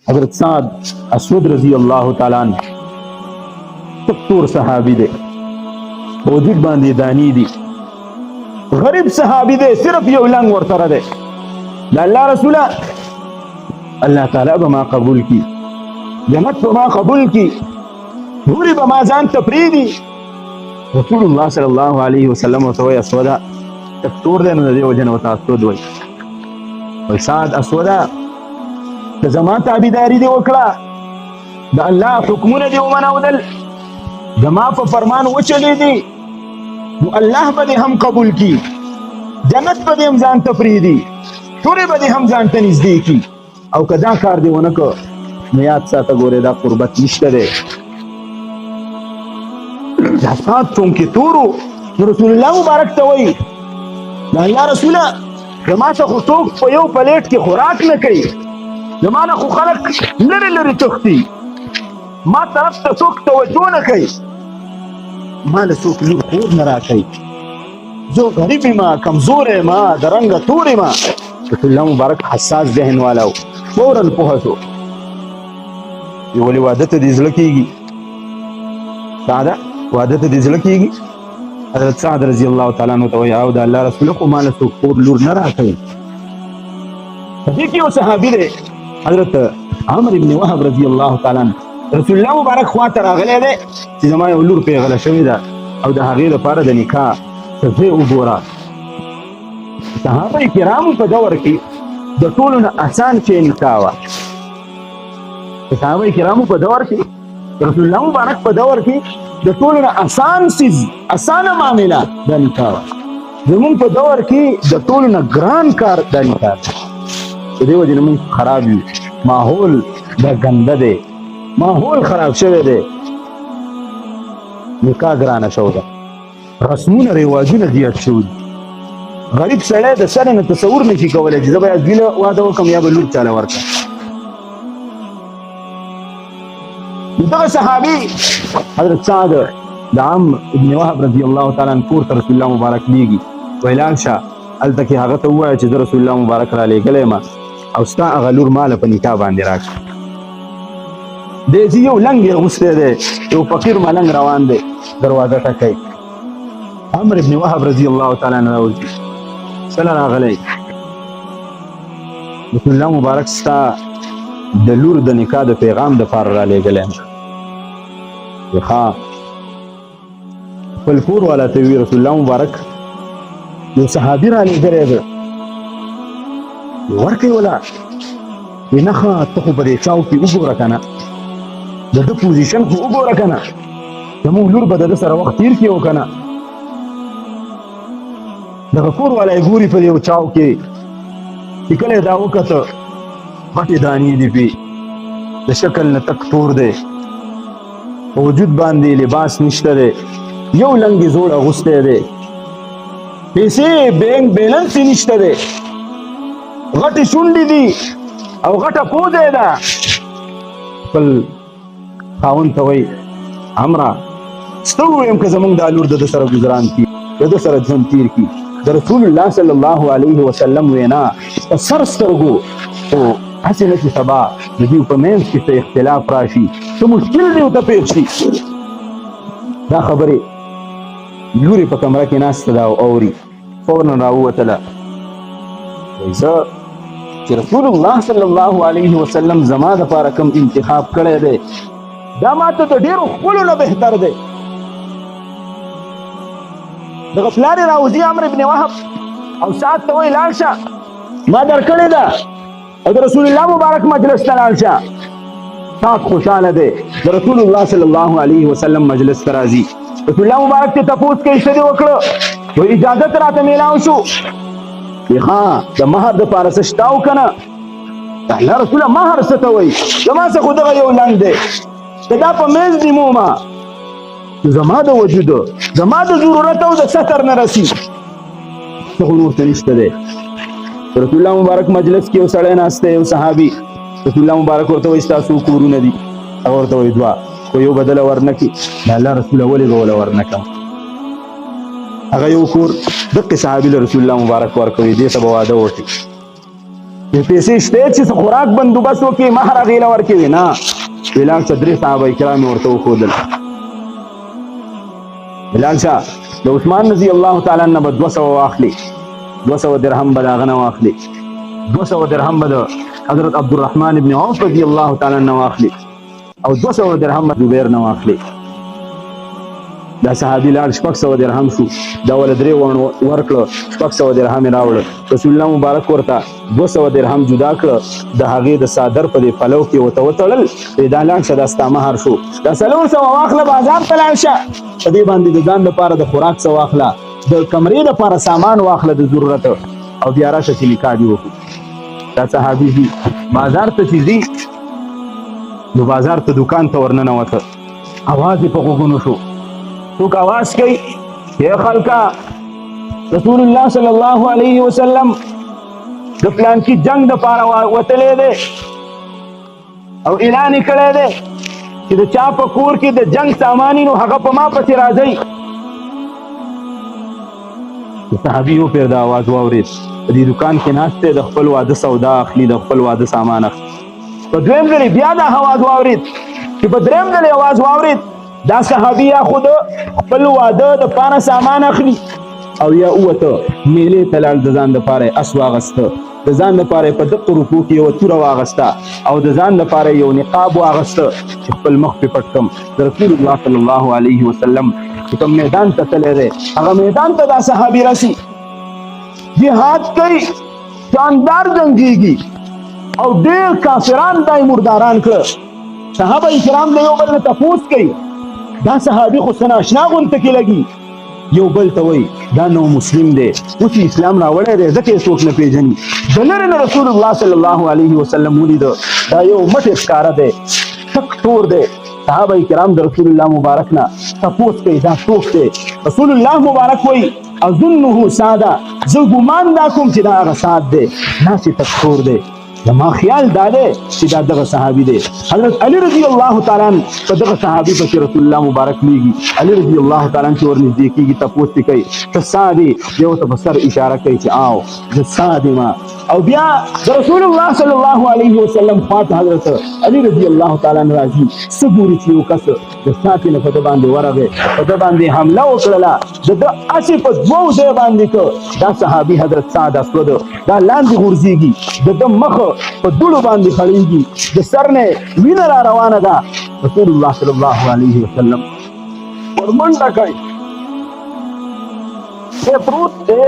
حضرت سعد اسود رضی الله تعالی عنہ تکتور صحابی دے، وجود باندې دانی دي، غریب صحابی دے، صرف یو لنګ ورسره دے. د الله رسوله الله تعالی به ما قبول کی، جنت به ما قبول کی، نوري به ما ځان ته پرېږدي. رسول الله صلی الله علیه وسلم ورته وایي اسوده تکتور دی، نو د دې وجې نه ورته اسود وایي. وایي سعد اسوده که زما تابعداري دې وکړه، د الله حکمونه دې ومنودل، زما په فرمان وچلېدې، نو الله به دې هم قبول کی، جنت به دې هم ځان ته پرېږدي، تورې به دې هم ځان ته نږدې کي. او که دا کار دې ونه کړ نو یاد ساته ګورې دا قربت نشته دی. دا سعد چونکې تورو نو رسول الله مبارک ته وایي د الله رسوله زما ته خو څوک په یو پلیټ کې خوراک نه کوي، زما نه خو خلک لرې لرې تښتي، ما طرف ته څوک توجه نه کوي، ما له څوک لور خور نه راکوي، زه غریب یم، کمزور یم، د رنګه تور یم. رسول الله مبارک حساس ذهن والا و، فورا پوه شو. ولې واده ته دې زړه کېږي؟ سعده واده ته دې زړه کېږي؟ حضرت سعد رضی الله تعالی عنہ ته وایي او د الله رسوله خو ما له څوک خور لور نه راکوي. په دې کې یو صحابي دی حضرت عمر بن وهب رضی الله تعالی عنہ، رسول الله مبارک خوا ته راغلی دی چې زما یو لور پیغله شوې ده او د هغې لپاره د نکاح ځای وګوره. صحابه کرامو په دور کې د ټولو نه اسان چې نکاح وه. صحابه کرامو په دور کې رسول الله مبارک په دور کې د ټولو نه اسان څیز، اسانه معامله د نکاح وه. زمونږ په دور کې د ټولو نه ګران کار د نکاح دی. د دې وجې نه مونږ خراب یو، ماحول دا ګنده دی، ماحول خراب شوی دی، نکاح ګرانه شوې ده، رسمونه رواجونه زیات شوي دي. غریب سړی د سره نه تصور نشي کولی چې زه به یا ګیله واده وکړم یا به لور چاله ورکړم. دغه صحابي حضرت سعد د عم ابن وهب رضی الله تعالی عنہ کور ته رسول الله مبارک لیږي، وایي لاړ شه هلته کې هغه ته ووایه چې زه رسول الله مبارک را لیږلی یم او ستا هغه لور ماله په نکاح باندې راکړه. دی چې یو لنګ یې اغوستی دی، یو فقیر ملنګ روان دی، دروازه ټکوي. عمر ابن وهب رضی الله تعالی عنہ راوځي، سره راغلی رسول الله مبارک ستا د لور د نکاح د پیغام دپاره را لیږلی یم. ښه خپل کور والا ته وي رسول الله مبارک یو صحابي را لیږلی ده، ورکوي ولا وایي نه ښه ته خو په دې چاو کې وګوره که نه، د ده پوزیشن خو وګوره که نه، زمونږ لور به د ده سره وخت تېر کړي او که نه. دغه کور والا یې ګوري په دې یو چاو کې چې کله یې دا وکته غټې دانې دي پې، د شکل نه تک تور دی، په وجود باندې لباس نشته دی، یو لنګ یې زوړ اغوستی دی، پیسې بینک بیلنس یې نشته دی، غټې شونډې دي او غټه پوزه یې ده. خپل خاوند ته وایي عمره څه ووایم که زمونږ دا لور د ده سره ګزران کړي، د ده سره ژوند تېر کړي. د رسول الله صلی الله علیه وسلم وینا په سر سترګو خو هسې نه چې سبا د دوی په منځ کې څه اختلاف راشي، څه مشکل دې ورته پېښ شي. دا خبرې لورې په کمره کې ناسته ده او اوري، فورا راووتله. وایي زه چې رسول الله صلی الله علیه وسلم زما دپاره کوم انتخاب کړی دی دا ماته د ډېرو ښکلو نه بهتر دی. دغه پلار یې راوځي عمر ابن وهب او سعد ته وایي لاړ شه ما درکړې ده او د رسول الله مبارک مجلس ته لاړ شه. سعد خوشحاله دی، د رسول الله صلی الله علیه وسلم مجلس ته راځي. رسول الله مبارک ته تپوس کوي څه دې وکړه؟ وایي اجازت راته میلاو شو. وایي ښه د مهر دپاره څه شته او که نه؟ الله رسوله مهر څه ته وایي؟ زما څه خو دغه یو لنګ دی، که دا په منځ دې مومه زما د وجود زما د ضرورت او د ستر نه رسي، څه خو نور څه نشته دی. رسول الله مبارک مجلس کې یو سړی ناست دی، یو صحابي. رسول الله مبارک ورته وایي ستاسو کورونه دي؟ هغه ورته وایي دوه، خو یو به دله ورنکړي. د الله رسوله ولې به وله ورنکړم؟ هغه یو کور دقې صحابي له رسول الله مبارک ورکوي، دې ته به واده وکړي. پیسې شته چې خوراک بندوبست وکړي مهر هغې له ورکوي نه بلال شه 3 صحابه کرام ورته وښودل بلال شه د عثمان رضی الله تعالی عنه به 200 واخلي 200 درهم به د هغه نه واخلي 200 درهم به د حضرت عبدالرحمن ابن عوف رضی الله تعالی عنه واخلي او 200 درهم به زبیر نه واخلي دا صحابي لاړ 600 درهم شو دا ول درې ورکړه 600 درهم راوړل رسول الله مبارک ورته 200 درهم جدا کړ د هغې د صادر په دې پلو کې ورته وتړل دا لاړ شه دا ستا مهر شو دا 300 واخله بازار ته لاړ شه په دې باندې د ځان لپاره د خوراک څه واخله د کمرې لپاره سامان واخله د ضرورت او بیا راشه چې نکاح دې وکړو دا صحابي ځي بازار ته چې ځي نو بازار ته دوکان ته ورننوته اواز یې په غوږونو شو څوک आवाज کوي یا خلکا رسول الله صلی الله علیه وسلم د پلان کې جنگ د پاره وتلې ده او اعلان کړی دی چې د چا په کور کې د جنگ سامانی نو هغه په ما پسې راځي صحابي یو پیر دا आवाज واورید دې دکان کې ناشته د خپل واده سودا اخلي د خپل واده سامان اخلي په دویم ځل بیا دا आवाज واورید چې په دریم ځل आवाज واورید دا صحابي یا خود خپل واده د پاره سامان اخلي او یا اوته میلې تلال د ځان د پاره اس واغسته د ځان د پاره په دغه روپو کې یو توره واغسته او د ځان د پاره یو نقاب واغسته چې خپل مخ په پټ کم رسول الله صلی الله علیه وسلم کوم میدان ته تللی دی هغه میدان ته دا صحابي راسي جهاد کوي شاندار جنگيږي او ډېر کافران دای مرداران کړ صحابه کرام له یو بل نه تپوس کوي دا صحابي خو سنا آشنا غونته کې لګي یو بل ته وای دا نو مسلم دی اوس اسلام راوړی دی ځکه یې څوک نه پیژني د لرې نه رسول الله صلی الله علیه وسلم ولیده دا یو مټ ښکاره دی تک تور دی صحابه کرام د رسول الله مبارک نه تپوس کوي دا څوک دی رسول الله مبارک وای اظنه ساده زه ګمان دا کوم چې دا هغه سعد دی ناسې تک تور دی زما خیال دا دی چې دا دغه صحابي دی حضرت علی رضی الله تعالی عنہ په دغه صحابي پسې رسول الله مبارک لیږي علی رضی الله تعالی عنہ چې ورنږدې کېږي تپوس یې کوي ته سعد یې یو ته په سر اشاره کوي چې آو زه سعد یم او بیا د رسول الله صلی الله علیه وسلم خواته حضرت علی رضی الله تعالی عنہ راځي څه ګوري چې یو کس د ساتې نه په ده باندې ورغی په ده باندې حمله وکړله د ده اسې په دوو ځای باندې که دا صحابي حضرت سعد اسود دا لاندې غورځېږي د ده مخ په دوړو باندې خړېږي د سر نه وینه را روانه ده رسول الله صلی الله علیه وسلم ورمنډه کوي پروت دی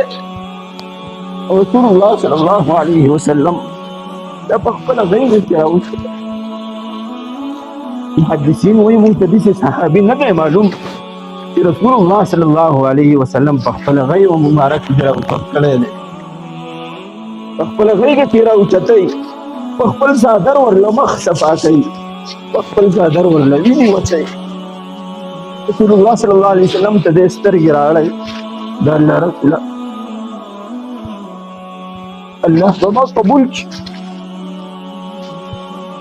رسول الله صلی الله علیه وسلم دا په خپل غیږ کې راوښت محدثین وایي موږ ته داسې صحابي نه دی معلوم چې رسول الله صلی الله علیه وسلم په خپل غیږ مبارک کې راوښت کړی دی په خپل غیږ کې راوچتوي په خپل څادر ورله مخ صفا کوي په خپل څادر ورله وینې وچوي رسول الله صلی الله علیه وسلم ته دې سترګې راړی د الله رسوله الله به ما قبول کړي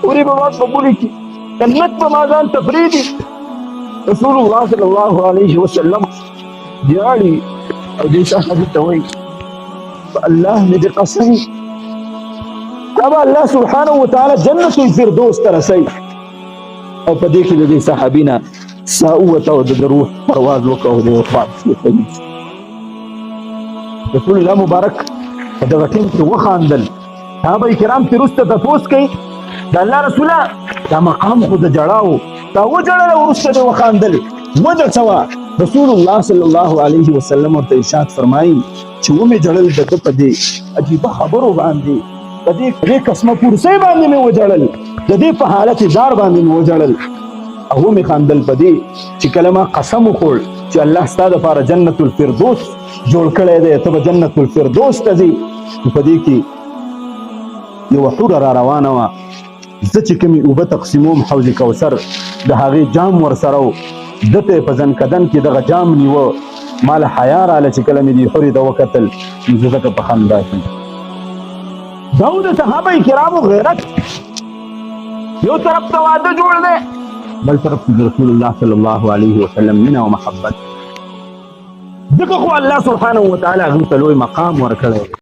ورې به ما قبول کړي جنت به ما ځان ته پرېږدي رسول الله صلی الله علیه وسلم ژاړي او دې صحابي ته وایي الله مې دې قسم اب الله سبحانه وتعالى جنت الفردوس ته رسوي او په دې کې د دې صحابي نه ساه ووته او د روح پرواز وکړ او د وفات شو رسول الله مبارک په دغه ټیم کې وخاندل صحابه کرام ترې وروسته تپوس کوي د الله رسوله دا مقام خو د ژړاو دا وژړل او وروسته دې وخاندل وځړڅوه رسول الله صلی الله علیه وسلم ورته ارشاد فرمایي چې ومې ژړل د ده په دې عجیبه خبرو باندې د دې قسمه کورسۍ باندې مې وژړل د دې په حالت دار باندې مې وژړل او ومې خاندل په دې چې کله ما قسم وخوړ چې الله ستا دپاره جنت الفردوس جوړ کړی دی ته به جنت الفردوس ته ځې نو په دې کې یوه حوره را روانه وه زه چې کومې اوبه تقسیموم حوض کوثر د هغې جام ورسره و ده ته یې په زنکدن کې دغه جام نیوه ما له حیا راله چې کله مې دې حورې ته وکتل نو زه ځکه په خندا شوم دا و د صحابه کرامو غیرت یو طرف ته واده جوړ دی بل طرف ته رسول الله صلی الله علیه وسلم مینه او محبت ځکه خو الله سبحانه وتعالی هغوی ته لوی مقام ورکړی دی